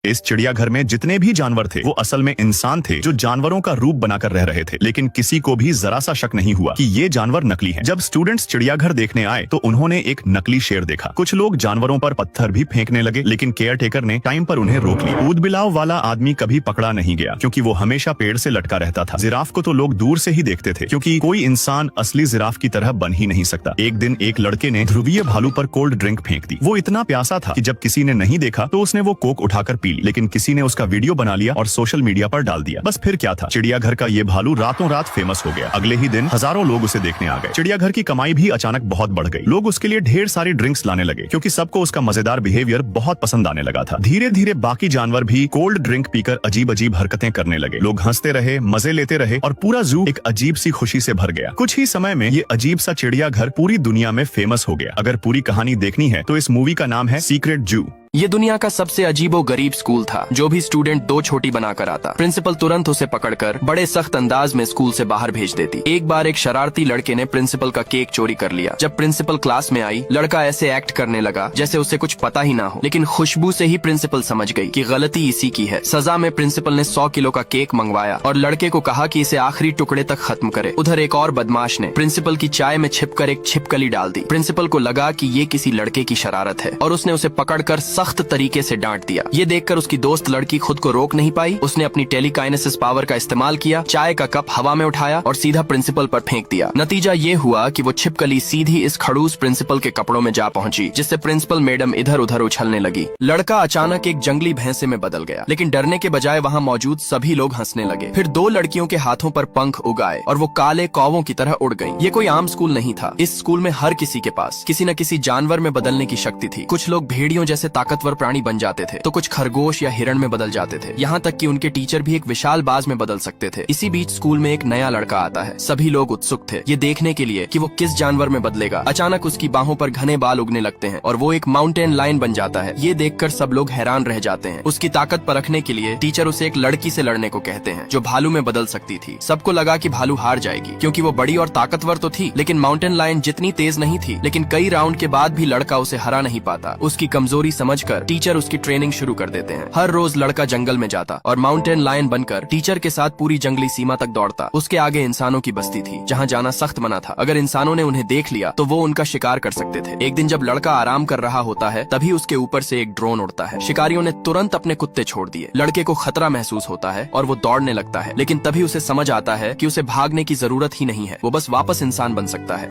इस चिड़ियाघर में जितने भी जानवर थे वो असल में इंसान थे जो जानवरों का रूप बनाकर रह रहे थे, लेकिन किसी को भी जरा सा शक नहीं हुआ कि ये जानवर नकली हैं। जब स्टूडेंट्स चिड़ियाघर देखने आए तो उन्होंने एक नकली शेर देखा। कुछ लोग जानवरों पर पत्थर भी फेंकने लगे, लेकिन केयर टेकर ने टाइम पर उन्हें रोक लिया। ऊदबिलाव वाला आदमी कभी पकड़ा नहीं गया क्योंकि वो हमेशा पेड़ से लटका रहता था। जिराफ को तो लोग दूर से ही देखते थे क्योंकि कोई इंसान असली जिराफ की तरह बन ही नहीं सकता। एक दिन एक लड़के ने ध्रुवीय भालू पर कोल्ड ड्रिंक फेंक दी। वो इतना प्यासा था कि जब किसी ने नहीं देखा तो उसने वो कोक उठाकर पी ली, लेकिन किसी ने उसका वीडियो बना लिया और सोशल मीडिया पर डाल दिया। बस फिर क्या था, चिड़ियाघर का ये भालू रातों रात फेमस हो गया। अगले ही दिन हजारों लोग उसे देखने आ गए। चिड़ियाघर की कमाई भी अचानक बहुत बढ़ गई। लोग उसके लिए ढेर सारी ड्रिंक्स लाने लगे क्योंकि सबको उसका मजेदार बिहेवियर बहुत पसंद आने लगा था। धीरे धीरे बाकी जानवर भी कोल्ड ड्रिंक पीकर अजीब अजीब हरकतें करने लगे। लोग हंसते रहे, मजे लेते रहे और पूरा जू एक अजीब सी खुशी से भर गया। कुछ ही समय में ये अजीब सा चिड़ियाघर पूरी दुनिया में फेमस हो गया। अगर पूरी कहानी देखनी है तो इस मूवी का नाम है सीक्रेट जू। ये दुनिया का सबसे अजीबो गरीब स्कूल था। जो भी स्टूडेंट दो छोटी बनाकर आता, प्रिंसिपल तुरंत उसे पकड़कर बड़े सख्त अंदाज में स्कूल से बाहर भेज देती। एक बार एक शरारती लड़के ने प्रिंसिपल का केक चोरी कर लिया। जब प्रिंसिपल क्लास में आई, लड़का ऐसे एक्ट करने लगा जैसे उसे कुछ पता ही ना हो, लेकिन खुशबू से ही प्रिंसिपल समझ गई कि गलती इसी की है। सजा में प्रिंसिपल ने 100 किलो का केक मंगवाया और लड़के को कहा कि इसे आखिरी टुकड़े तक खत्म करे। उधर एक और बदमाश ने प्रिंसिपल की चाय में छिपकर एक छिपकली डाल दी। प्रिंसिपल को लगा कि ये किसी लड़के की शरारत है और उसने उसे पकड़कर सख्त तरीके से डांट दिया। ये देखकर उसकी दोस्त लड़की खुद को रोक नहीं पाई। उसने अपनी टेलीकाइनेसिस पावर का इस्तेमाल किया, चाय का कप हवा में उठाया और सीधा प्रिंसिपल पर फेंक दिया। नतीजा ये हुआ कि वो छिपकली सीधी इस खड़ूस प्रिंसिपल के कपड़ों में जा पहुंची, जिससे प्रिंसिपल मैडम इधर उधर उछलने लगी। लड़का अचानक एक जंगली भैंसे में बदल गया, लेकिन डरने के बजाय वहाँ मौजूद सभी लोग हंसने लगे। फिर दो लड़कियों के हाथों पर पंख उगाए और वो काले कौवों की तरह उड़ गयी। ये कोई आम स्कूल नहीं था। इस स्कूल में हर किसी के पास किसी न किसी जानवर में बदलने की शक्ति थी। कुछ लोग भेड़ियों जैसे ताकतवर प्राणी बन जाते थे तो कुछ खरगोश या हिरण में बदल जाते थे। यहाँ तक कि उनके टीचर भी एक विशाल बाज में बदल सकते थे। इसी बीच स्कूल में एक नया लड़का आता है। सभी लोग उत्सुक थे ये देखने के लिए कि वो किस जानवर में बदलेगा। अचानक उसकी बाहों पर घने बाल उगने लगते हैं और वो एक माउंटेन लायन बन जाता है। ये देखकर सब लोग हैरान रह जाते हैं। उसकी ताकत परखने के लिए टीचर उसे एक लड़की से लड़ने को कहते हैं जो भालू में बदल सकती थी। सबको लगा कि भालू हार जाएगी क्योंकि वो बड़ी और ताकतवर तो थी, लेकिन माउंटेन लायन जितनी तेज नहीं थी। लेकिन कई राउंड के बाद भी लड़का उसे हरा नहीं पाता। उसकी कमजोरी समझकर टीचर उसकी ट्रेनिंग शुरू कर देते हैं। हर रोज लड़का जंगल में जाता और माउंटेन लायन बनकर टीचर के साथ पूरी जंगली सीमा तक दौड़ता। उसके आगे इंसानों की बस्ती थी जहाँ जाना सख्त मना था। अगर इंसानों ने उन्हें देख लिया तो वो उनका शिकार कर सकते थे। एक दिन जब लड़का आराम कर रहा होता है तभी उसके ऊपर से एक ड्रोन उड़ता है। शिकारियों ने तुरंत अपने कुत्ते छोड़ दिए। लड़के को खतरा महसूस होता है और वो दौड़ने लगता है, लेकिन तभी उसे समझ आता है कि उसे भागने की जरूरत ही नहीं है, वो बस वापस इंसान बन सकता है।